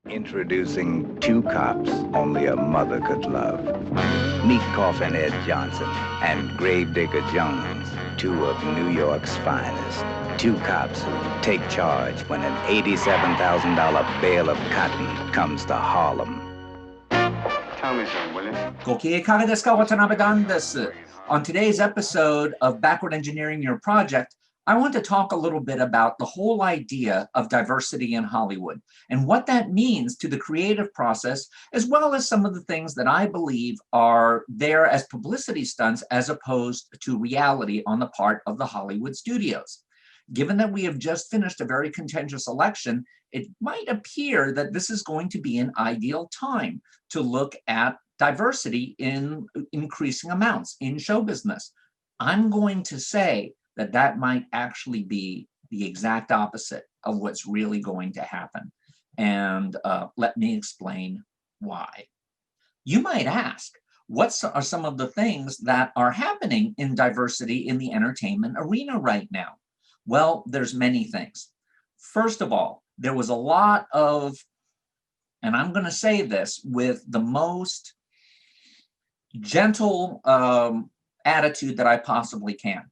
Introducing two cops only a mother could love. Meet Coffin Ed Johnson and Gravedigger Jones, two of New York's finest. Two cops who take charge when an $87,000 bale of cotton comes to Harlem. Tell me something, will you? ご機嫌いかがですか？渡辺Danです。On today's episode of Backward Engineering Your Project, I want to talk a little bit about the whole idea of diversity in Hollywood and what that means to the creative process, as well as some of the things that I believe are there as publicity stunts as opposed to reality on the part of the Hollywood studios. Given that we have just finished a very contentious election, it might appear that this is going to be an ideal time to look at diversity in increasing amounts in show business. I'm going to say that might actually be the exact opposite of what's really going to happen. And let me explain why. You might ask, what are some of the things that are happening in diversity in the entertainment arena right now? Well, there's many things. First of all, there was a lot of, and I'm going to say this with the most gentle attitude that I possibly can,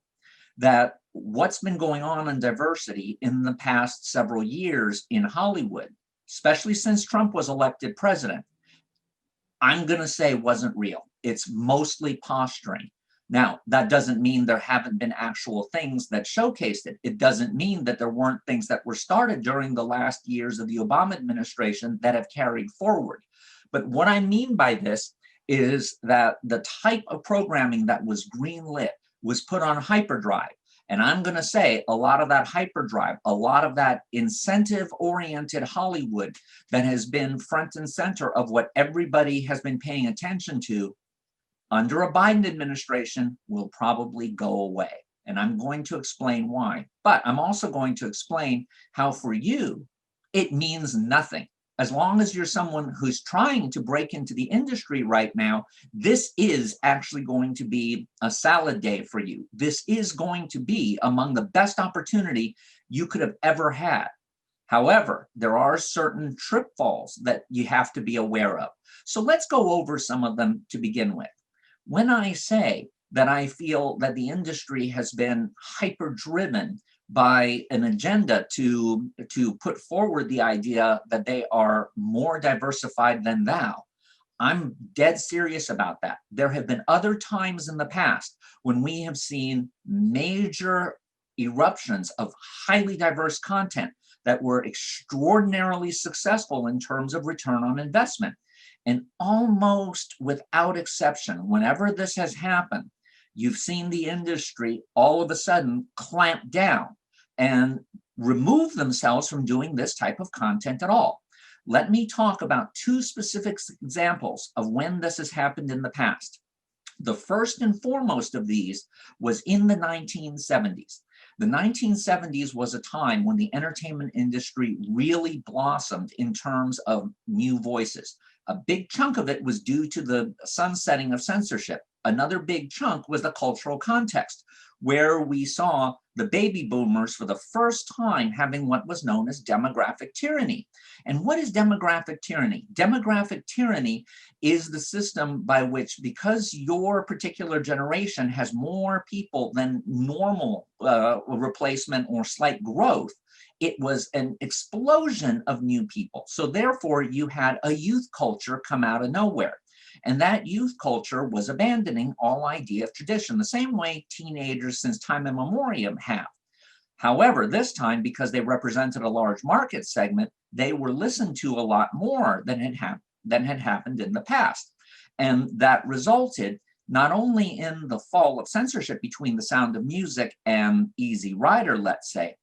that what's been going on in diversity in the past several years in Hollywood, especially since Trump was elected president, I'm going to say wasn't real. It's mostly posturing. Now, that doesn't mean there haven't been actual things that showcased it. It doesn't mean that there weren't things that were started during the last years of the Obama administration that have carried forward. But what I mean by this is that the type of programming that was greenlit was put on hyperdrive. And I'm going to say a lot of that hyperdrive, a lot of that incentive-oriented Hollywood that has been front and center of what everybody has been paying attention to under a Biden administration will probably go away. And I'm going to explain why. But I'm also going to explain how for you, it means nothing. As long as you're someone who's trying to break into the industry right now, this is actually going to be a salad day for you. This is going to be among the best opportunity you could have ever had. However, there are certain trip falls that you have to be aware of. So let's go over some of them to begin with. When I say that I feel that the industry has been hyper-driven by an agenda to put forward the idea that they are more diversified than thou, I'm dead serious about that. There have been other times in the past when we have seen major eruptions of highly diverse content that were extraordinarily successful in terms of return on investment. And almost without exception, whenever this has happened, you've seen the industry all of a sudden clamp down and remove themselves from doing this type of content at all. Let me talk about two specific examples of when this has happened in the past. The first and foremost of these was in the 1970s. The 1970s was a time when the entertainment industry really blossomed in terms of new voices. A big chunk of it was due to the sunsetting of censorship. Another big chunk was the cultural context, where we saw the baby boomers for the first time having what was known as demographic tyranny. And what is demographic tyranny? Demographic tyranny is the system by which, because your particular generation has more people than normal replacement or slight growth, it was an explosion of new people. So therefore, you had a youth culture come out of nowhere. And that youth culture was abandoning all idea of tradition, the same way teenagers since time immemorial have. However, this time, because they represented a large market segment, they were listened to a lot more than had happened in the past. And that resulted not only in the fall of censorship between The Sound of Music and Easy Rider, let's say,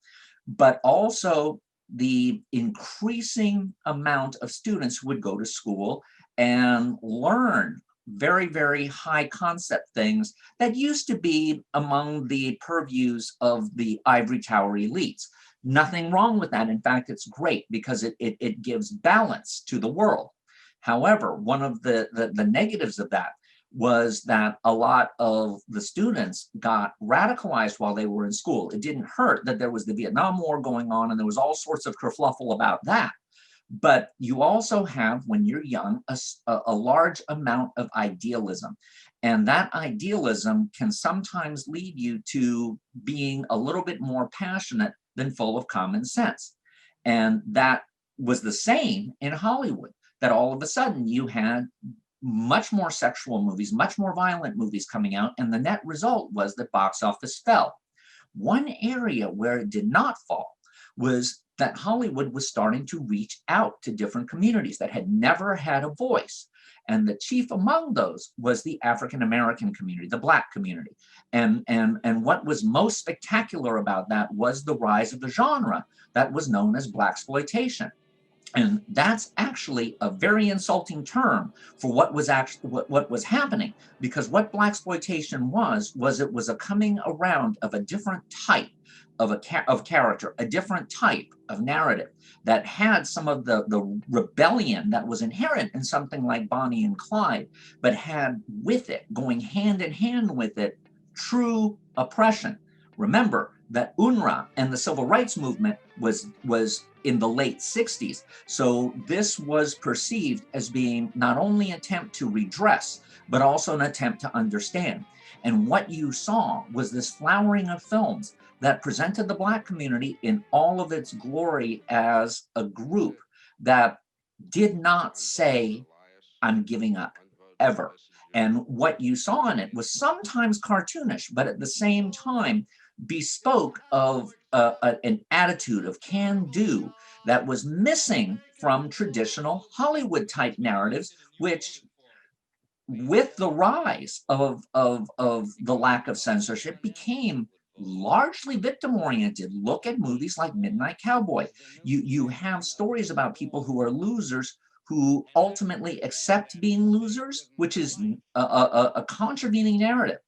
but also the increasing amount of students who would go to school and learn very, very high concept things that used to be among the purviews of the ivory tower elites. Nothing wrong with that. In fact, it's great because it gives balance to the world. However, one of the negatives of that was that a lot of the students got radicalized while they were in school. It didn't hurt that there was the Vietnam War going on and there was all sorts of kerfluffle about that. But you also have, when you're young, a large amount of idealism. And that idealism can sometimes lead you to being a little bit more passionate than full of common sense. And that was the same in Hollywood, that all of a sudden you had much more sexual movies, much more violent movies coming out, and the net result was that box office fell. One area where it did not fall was that Hollywood was starting to reach out to different communities that had never had a voice. And the chief among those was the African American community, the Black community. And what was most spectacular about that was the rise of the genre that was known as Blaxploitation. And that's actually a very insulting term for what was actually what was happening, because what Blaxploitation was it was a coming around of a different type of character, a different type of narrative that had some of the rebellion that was inherent in something like Bonnie and Clyde, but had with it, going hand in hand with it, true oppression. Remember that UNRWA and the civil rights movement was in the late 60s. So this was perceived as being not only an attempt to redress, but also an attempt to understand. And what you saw was this flowering of films that presented the Black community in all of its glory as a group that did not say, I'm giving up, ever. And what you saw in it was sometimes cartoonish, but at the same time bespoke of an attitude of can-do that was missing from traditional Hollywood type narratives, which, with the rise of the lack of censorship, became largely victim-oriented. Look at movies like Midnight Cowboy. You have stories about people who are losers who ultimately accept being losers, which is a contravening narrative.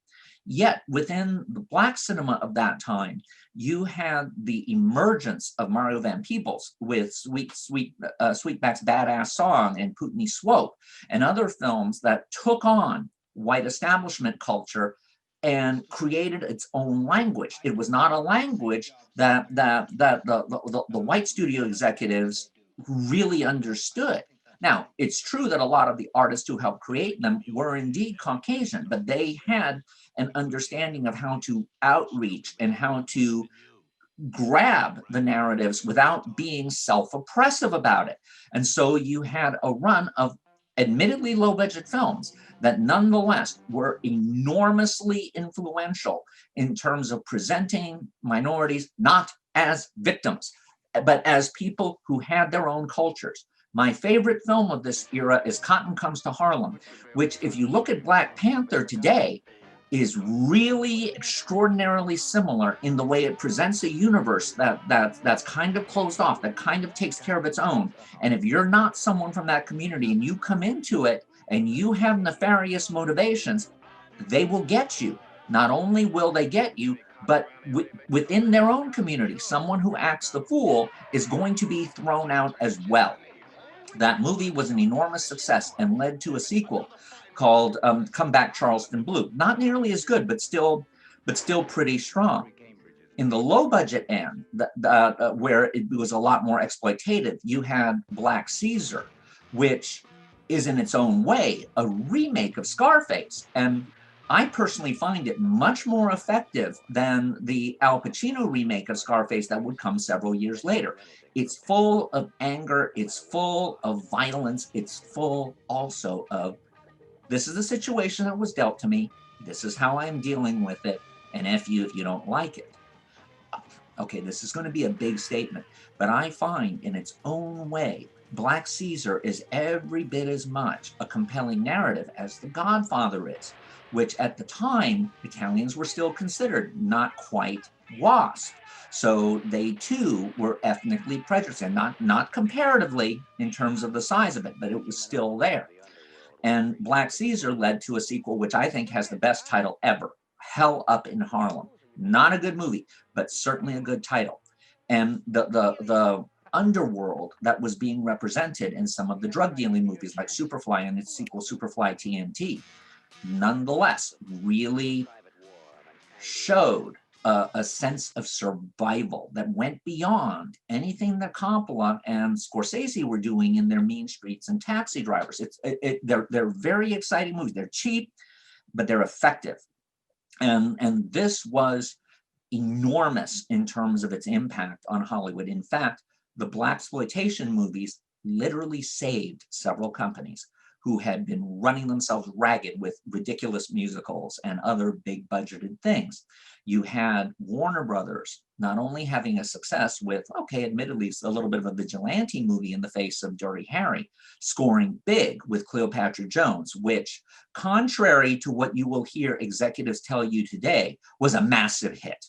Yet within the Black cinema of that time, you had the emergence of Mario Van Peebles with Sweetback's Badass Song and Putney Swope and other films that took on white establishment culture and created its own language. It was not a language that the white studio executives really understood. Now, it's true that a lot of the artists who helped create them were indeed Caucasian, but they had an understanding of how to outreach and how to grab the narratives without being self-oppressive about it. And so you had a run of admittedly low-budget films that nonetheless were enormously influential in terms of presenting minorities not as victims, but as people who had their own cultures. My favorite film of this era is Cotton Comes to Harlem, which, if you look at Black Panther today, is really extraordinarily similar in the way it presents a universe that's kind of closed off, that kind of takes care of its own. And if you're not someone from that community and you come into it and you have nefarious motivations, they will get you. Not only will they get you, but within their own community, someone who acts the fool is going to be thrown out as well. That movie was an enormous success and led to a sequel called Come Back Charleston Blue. Not nearly as good, but still pretty strong. In the low budget end, where it was a lot more exploitative, you had Black Caesar, which is in its own way a remake of Scarface. And I personally find it much more effective than the Al Pacino remake of Scarface that would come several years later. It's full of anger, it's full of violence, it's full also of, this is the situation that was dealt to me, this is how I'm dealing with it, and F you if you don't like it. Okay, this is going to be a big statement, but I find in its own way, Black Caesar is every bit as much a compelling narrative as The Godfather is, which at the time, Italians were still considered not quite WASP. So they too were ethnically prejudiced, and not comparatively in terms of the size of it, but it was still there. And Black Caesar led to a sequel, which I think has the best title ever, Hell Up in Harlem. Not a good movie, but certainly a good title. And the underworld that was being represented in some of the drug dealing movies like Superfly and its sequel, Superfly TNT, nonetheless really showed a sense of survival that went beyond anything that Coppola and Scorsese were doing in their Mean Streets and Taxi Drivers. They're very exciting movies. They're cheap, but they're effective. And this was enormous in terms of its impact on Hollywood. In fact, the blaxploitation movies literally saved several companies who had been running themselves ragged with ridiculous musicals and other big budgeted things. You had Warner Brothers not only having a success with, okay, admittedly, it's a little bit of a vigilante movie in the face of Dirty Harry, scoring big with Cleopatra Jones, which, contrary to what you will hear executives tell you today, was a massive hit.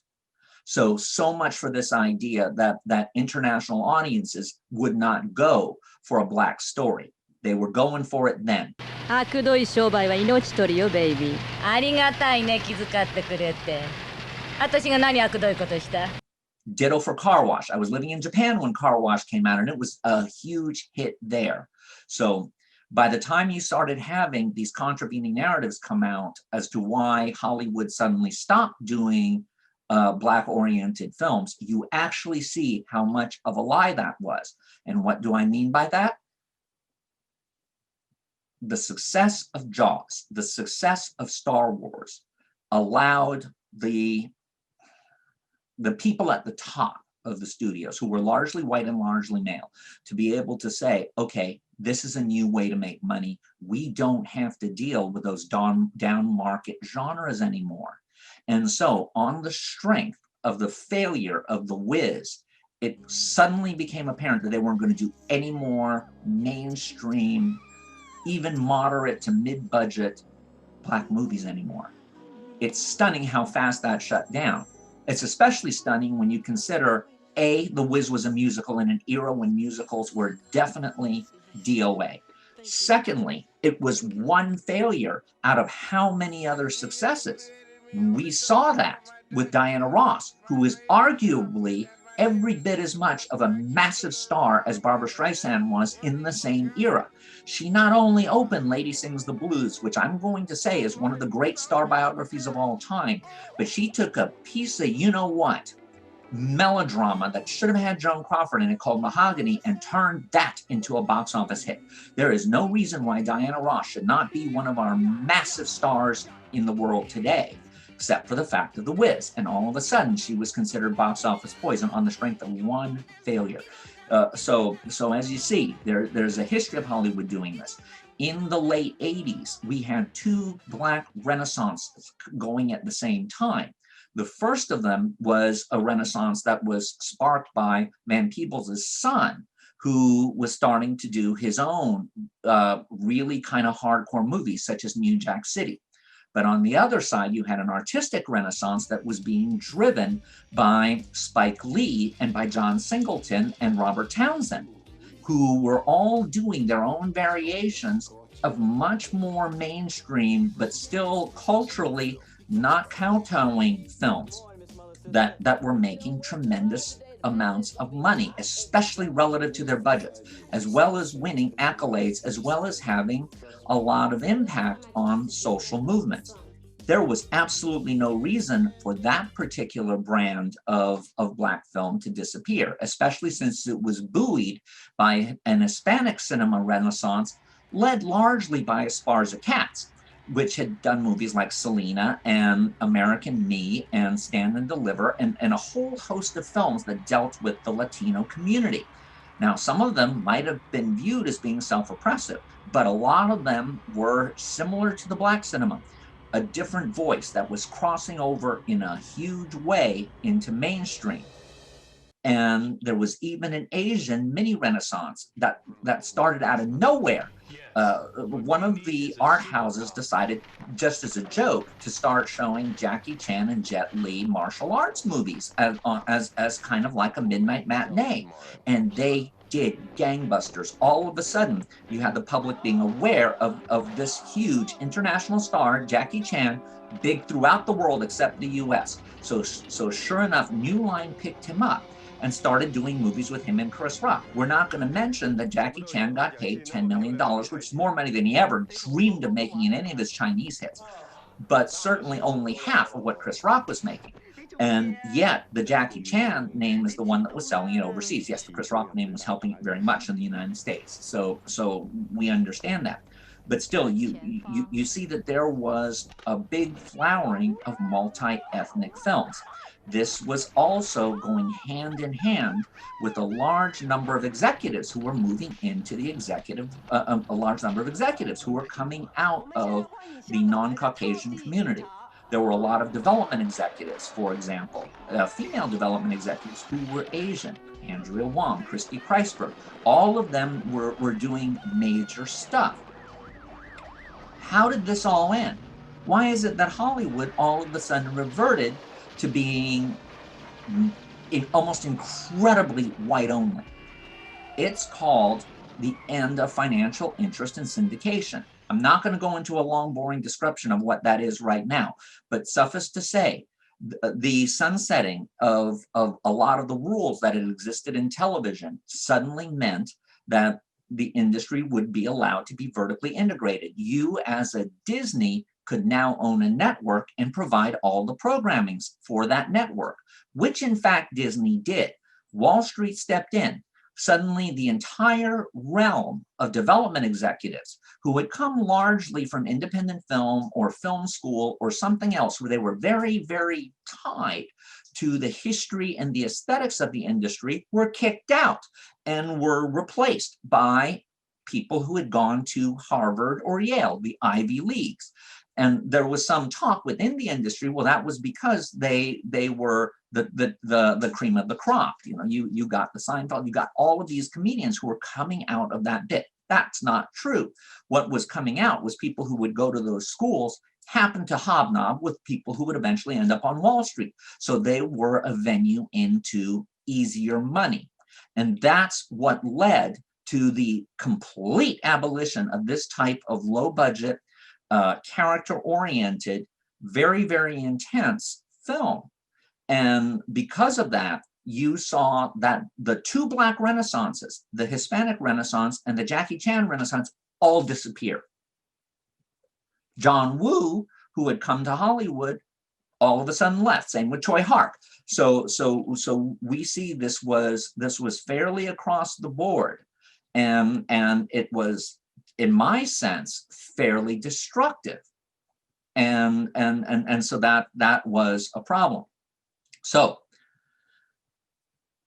So much for this idea that international audiences would not go for a black story. They were going for it then. あくどい商売は命取りよ、ベイビー。ありがたいね、気遣ってくれて。私が何あくどいことした？ Ditto for Car Wash. I was living in Japan when Car Wash came out, and it was a huge hit there. So by the time you started having these contravening narratives come out as to why Hollywood suddenly stopped doing Black-oriented films, you actually see how much of a lie that was. And what do I mean by that? The success of Jaws, the success of Star Wars allowed the people at the top of the studios, who were largely white and largely male, to be able to say, okay, this is a new way to make money. We don't have to deal with those down market genres anymore. And so on the strength of the failure of The Wiz, it suddenly became apparent that they weren't going to do any more mainstream, even moderate to mid-budget Black movies anymore. It's stunning how fast that shut down. It's especially stunning when you consider, A, The Wiz was a musical in an era when musicals were definitely DOA. Secondly, it was one failure out of how many other successes. We saw that with Diana Ross, who is arguably every bit as much of a massive star as Barbra Streisand was in the same era. She not only opened Lady Sings the Blues, which I'm going to say is one of the great star biographies of all time, but she took a piece of you-know-what melodrama that should have had Joan Crawford in it called Mahogany and turned that into a box office hit. There is no reason why Diana Ross should not be one of our massive stars in the world today, except for the fact of The Wiz. And all of a sudden, she was considered box office poison on the strength of one failure. So as you see, there's a history of Hollywood doing this. In the late 80s, we had two Black renaissances going at the same time. The first of them was a renaissance that was sparked by Van Peebles' son, who was starting to do his own really kind of hardcore movies, such as New Jack City. But on the other side, you had an artistic renaissance that was being driven by Spike Lee and by John Singleton and Robert Townsend, who were all doing their own variations of much more mainstream, but still culturally not kowtowing films that were making tremendous amounts of money, especially relative to their budgets, as well as winning accolades, as well as having a lot of impact on social movements. There was absolutely no reason for that particular brand of Black film to disappear, especially since it was buoyed by an Hispanic cinema renaissance led largely by Esparza Katz, which had done movies like Selena and American Me and Stand and Deliver and a whole host of films that dealt with the Latino community. Now, some of them might have been viewed as being self-oppressive, but a lot of them were similar to the Black cinema, a different voice that was crossing over in a huge way into mainstream. And there was even an Asian mini renaissance that started out of nowhere. One of the art houses decided, just as a joke, to start showing Jackie Chan and Jet Li martial arts movies as kind of like a midnight matinee. And they did gangbusters. All of a sudden, you had the public being aware of this huge international star, Jackie Chan, big throughout the world except the US. So sure enough, New Line picked him up and started doing movies with him and Chris Rock. We're not going to mention that Jackie Chan got paid $10 million, which is more money than he ever dreamed of making in any of his Chinese hits, but certainly only half of what Chris Rock was making. And yet the Jackie Chan name is the one that was selling it overseas. Yes, the Chris Rock name was helping it very much in the United States. So we understand that. But still, you see that there was a big flowering of multi-ethnic films. This was also going hand in hand with a large number of executives who were moving into the a large number of executives who were coming out of the non-Caucasian community. There were a lot of development executives, for example, female development executives who were Asian. Andrea Wong, Christy Kreisberg, all of them were doing major stuff. How did this all end? Why is it that Hollywood all of a sudden reverted to being almost incredibly white only? It's called the end of financial interest in syndication. I'm not going to go into a long, boring description of what that is right now, but suffice to say, the sunsetting of a lot of the rules that had existed in television suddenly meant that the industry would be allowed to be vertically integrated. You, as a Disney, could now own a network and provide all the programmings for that network, which in fact Disney did. Wall Street stepped in. Suddenly, the entire realm of development executives who had come largely from independent film or film school or something else where they were very, very tied to the history and the aesthetics of the industry were kicked out and were replaced by people who had gone to Harvard or Yale, the Ivy Leagues. And there was some talk within the industry, well, that was because they were the cream of the crop. You know, you got the Seinfeld, you got all of these comedians who were coming out of that bit. That's not true. What was coming out was people who would go to those schools happened to hobnob with people who would eventually end up on Wall Street. So they were a venue into easier money. And that's what led to the complete abolition of this type of low budget, character-oriented, very, very intense film. And because of that, you saw that the two Black Renaissances, the Hispanic Renaissance and the Jackie Chan Renaissance, all disappear. John Woo, who had come to Hollywood, all of a sudden left. Same with Choi Hark. So we see this was fairly across the board, and it was, in my sense, fairly destructive, and so that was a problem. So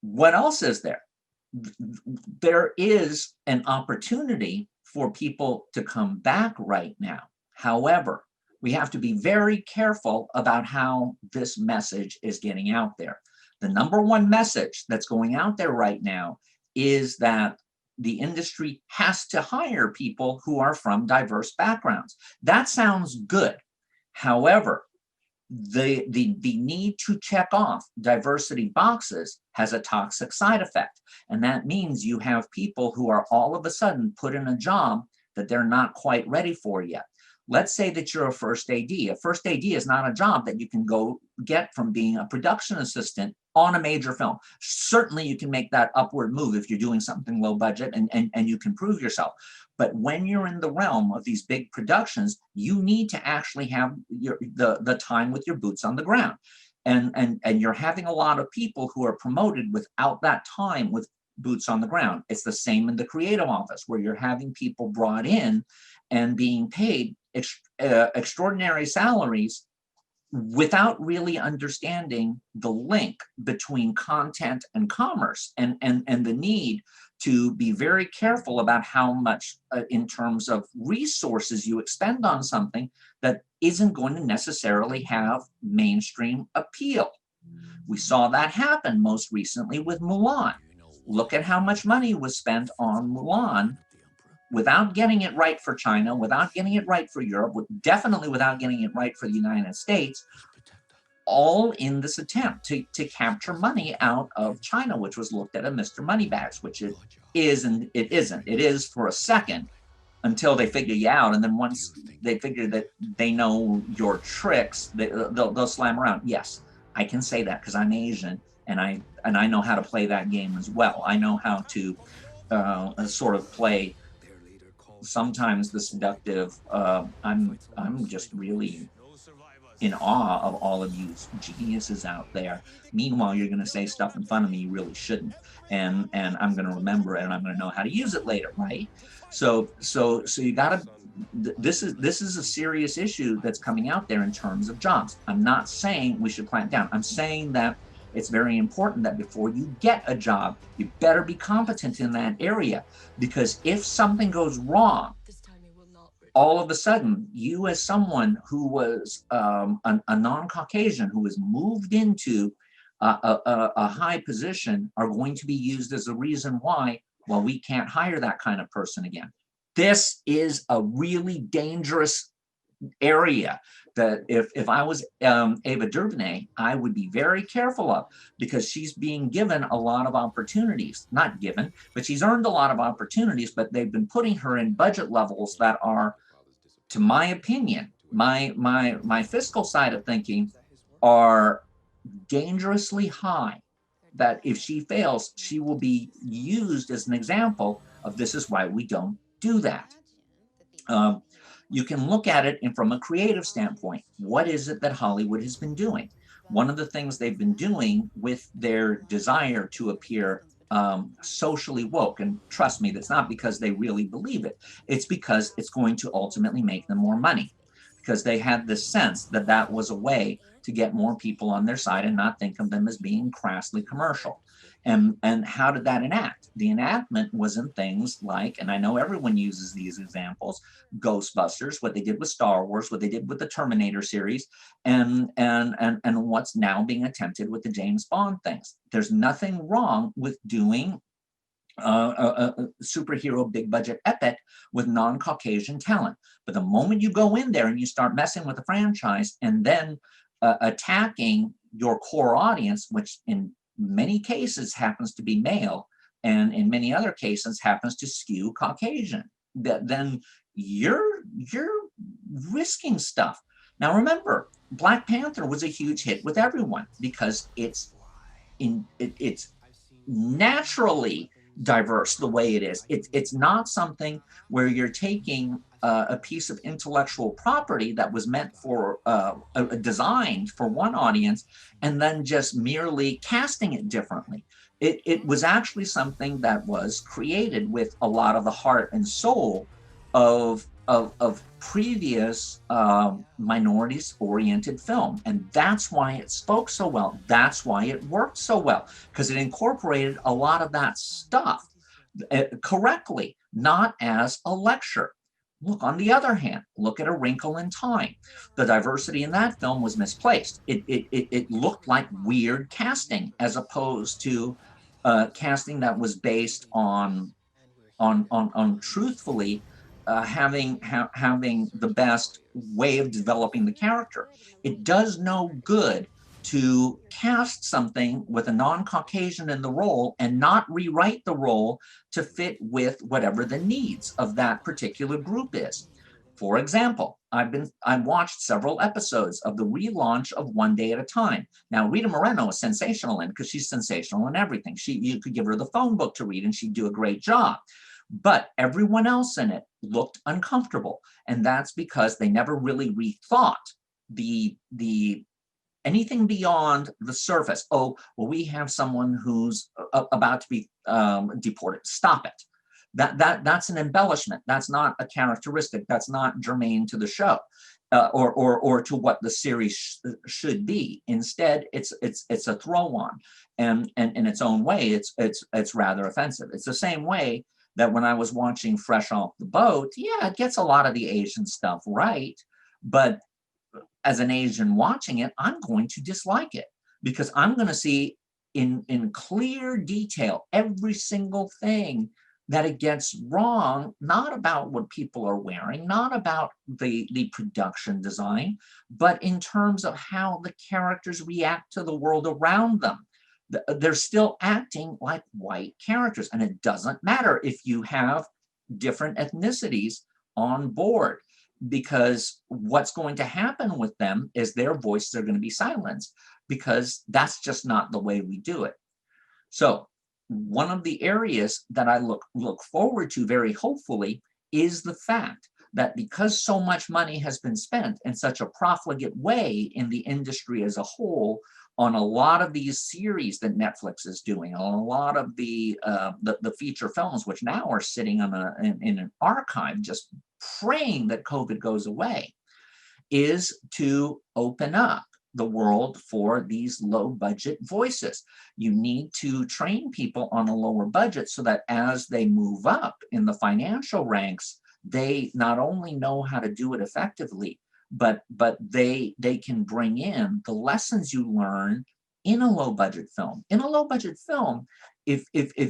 what else is there? There is an opportunity for people to come back right now. However, we have to be very careful about how this message is getting out there. The number one message that's going out there right now is that the industry has to hire people who are from diverse backgrounds. That sounds good. However, the need to check off diversity boxes has a toxic side effect. And that means you have people who are all of a sudden put in a job that they're not quite ready for yet. Let's say that you're a first AD. A first AD is not a job that you can go get from being a production assistant on a major film. Certainly you can make that upward move if you're doing something low budget and you can prove yourself. But when you're in the realm of these big productions, you need to actually have the time with your boots on the ground. And you're having a lot of people who are promoted without that time with boots on the ground. It's the same in the creative office, where you're having people brought in and being paid extraordinary salaries without really understanding the link between content and commerce, and the need to be very careful about how much in terms of resources you expend on something that isn't going to necessarily have mainstream appeal. We saw that happen most recently with Mulan. Look at how much money was spent on Mulan without getting it right for China, without getting it right for Europe, definitely without getting it right for the United States, all in this attempt to capture money out of China, which was looked at as Mr. Moneybags, which it is and it isn't. It is for a second until they figure you out, and then once they figure that they know your tricks, they'll slam around. Yes, I can say that because I'm Asian, and I know how to play that game as well. I know how to sort of play sometimes the seductive. I'm just really in awe of all of you geniuses out there. Meanwhile, you're going to say stuff in front of me you really shouldn't, and I'm going to remember it, and I'm going to know how to use it later, right? So you got to. This is a serious issue that's coming out there in terms of jobs. I'm not saying we should clamp down. I'm saying that it's very important that before you get a job, you better be competent in that area, because if something goes wrong, all of a sudden, you as someone who was a non-Caucasian who was moved into a high position are going to be used as a reason why, well, we can't hire that kind of person again. This is a really dangerous area that if I was Ava DuVernay, I would be very careful of, because she's being given a lot of opportunities. Not given, but she's earned a lot of opportunities, but they've been putting her in budget levels that are, to my opinion, my fiscal side of thinking, are dangerously high, that if she fails, she will be used as an example of this is why we don't do that. You can look at it from a creative standpoint. What is it that Hollywood has been doing? One of the things they've been doing with their desire to appear socially woke, and trust me, that's not because they really believe it. It's because it's going to ultimately make them more money, because they had this sense that that was a way to get more people on their side and not think of them as being crassly commercial. And how did that enact? The enactment was in things like, and I know everyone uses these examples, Ghostbusters, what they did with Star Wars, what they did with the Terminator series, and what's now being attempted with the James Bond things. There's nothing wrong with doing a superhero big budget epic with non-Caucasian talent. But the moment you go in there and you start messing with the franchise and then attacking your core audience, which in many cases happens to be male, and in many other cases happens to skew Caucasian, then you're risking stuff. Now remember, Black Panther was a huge hit with everyone because it's naturally diverse the way it is. It's not something where you're taking a piece of intellectual property that was meant for designed for one audience and then just merely casting it differently. It was actually something that was created with a lot of the heart and soul of previous minorities-oriented film. And that's why it spoke so well. That's why it worked so well, because it incorporated a lot of that stuff correctly, not as a lecture. Look, on the other hand, look at A Wrinkle in Time. The diversity in that film was misplaced. It looked like weird casting as opposed to casting that was based on truthfully having the best way of developing the character. It does no good to cast something with a non-Caucasian in the role and not rewrite the role to fit with whatever the needs of that particular group is. For example, I watched several episodes of the relaunch of One Day at a Time. Now, Rita Moreno is sensational in because she's sensational in everything. You could give her the phone book to read and she'd do a great job. But everyone else in it looked uncomfortable. And that's because they never really rethought the anything beyond the surface. Oh, well, we have someone who's about to be deported. Stop it. That's an embellishment. That's not a characteristic. That's not germane to the show or to what the series should be. Instead, it's a throw-on, and in its own way, it's rather offensive. It's the same way that when I was watching Fresh Off the Boat, yeah, it gets a lot of the Asian stuff right, but as an Asian watching it, I'm going to dislike it because I'm going to see in clear detail every single thing that it gets wrong, not about what people are wearing, not about the production design, but in terms of how the characters react to the world around them. They're still acting like white characters, and it doesn't matter if you have different ethnicities on board, because what's going to happen with them is their voices are going to be silenced, because that's just not the way we do it. So one of the areas that I look forward to very hopefully is the fact that because so much money has been spent in such a profligate way in the industry as a whole on a lot of these series that Netflix is doing, on a lot of the feature films, which now are sitting in an archive, just praying that COVID goes away, is to open up the world for these low budget voices. You need to train people on a lower budget so that as they move up in the financial ranks, they not only know how to do it effectively, but they can bring in the lessons you learn in a low budget film. In a low budget film, if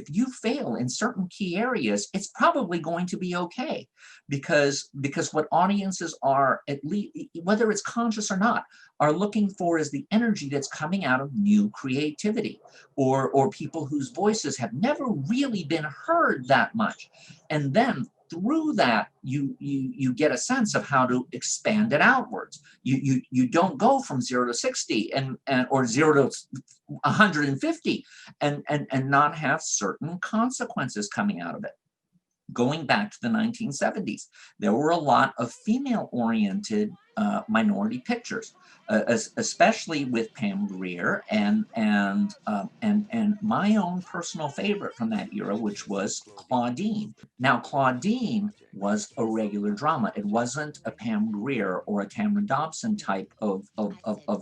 you fail in certain key areas, it's probably going to be okay, because what audiences are, at least whether it's conscious or not, are looking for is the energy that's coming out of new creativity, or people whose voices have never really been heard that much, and then through that, you get a sense of how to expand it outwards. You don't go from 0 to 60 or 0 to 150 and not have certain consequences coming out of it. Going back to the 1970s, there were a lot of female-oriented minority pictures, especially with Pam Grier and my own personal favorite from that era, which was Claudine. Now, Claudine was a regular drama. It wasn't a Pam Grier or a Tamara Dobson type of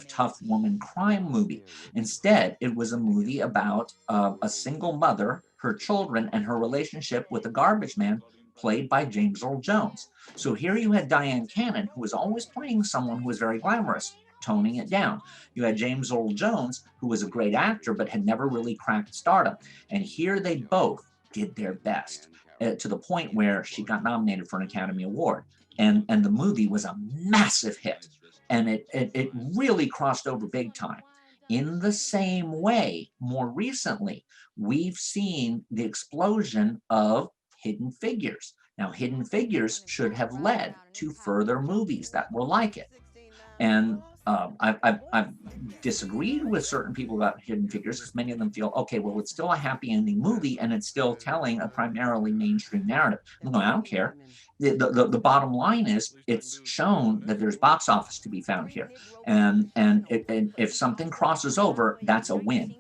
tough woman crime movie. Instead, it was a movie about a single mother, her children, and her relationship with a garbage man played by James Earl Jones. So here you had Diane Cannon, who was always playing someone who was very glamorous, toning it down. You had James Earl Jones, who was a great actor, but had never really cracked stardom. And here they both did their best, to the point where she got nominated for an Academy Award. And the movie was a massive hit. And it really crossed over big time. In the same way, more recently, we've seen the explosion of Hidden Figures. Now, Hidden Figures should have led to further movies that were like it. And I've disagreed with certain people about Hidden Figures, because many of them feel, okay, well, it's still a happy ending movie and it's still telling a primarily mainstream narrative. No, I don't care. The bottom line is it's shown that there's box office to be found here. And if something crosses over, that's a win.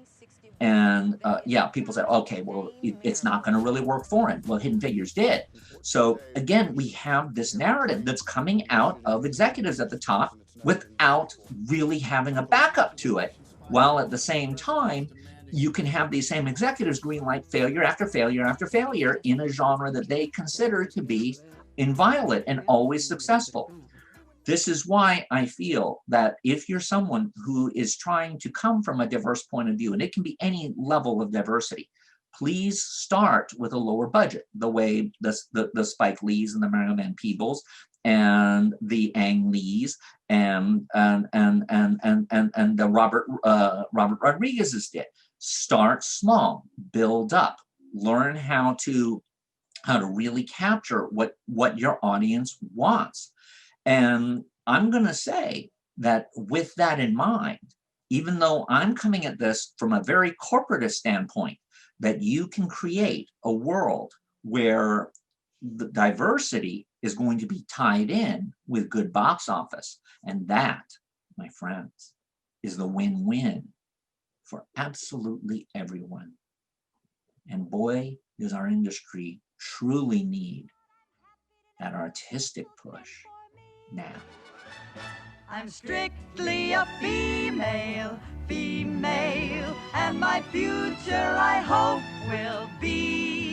And yeah, people say, okay, well, it's not going to really work for him. Well, Hidden Figures did. So again, we have this narrative that's coming out of executives at the top without really having a backup to it, while at the same time, you can have these same executives greenlight failure after failure after failure in a genre that they consider to be inviolate and always successful. This is why I feel that if you're someone who is trying to come from a diverse point of view, and it can be any level of diversity, please start with a lower budget, the way the Spike Lees and the Marion Van Peebles and the Ang Lees and the Robert Rodriguez's did. Start small, build up, learn how to really capture what your audience wants. And I'm going to say that with that in mind, even though I'm coming at this from a very corporatist standpoint, that you can create a world where the diversity is going to be tied in with good box office. And that, my friends, is the win-win for absolutely everyone. And boy, does our industry truly need that artistic push now. I'm strictly a female, and my future I hope will be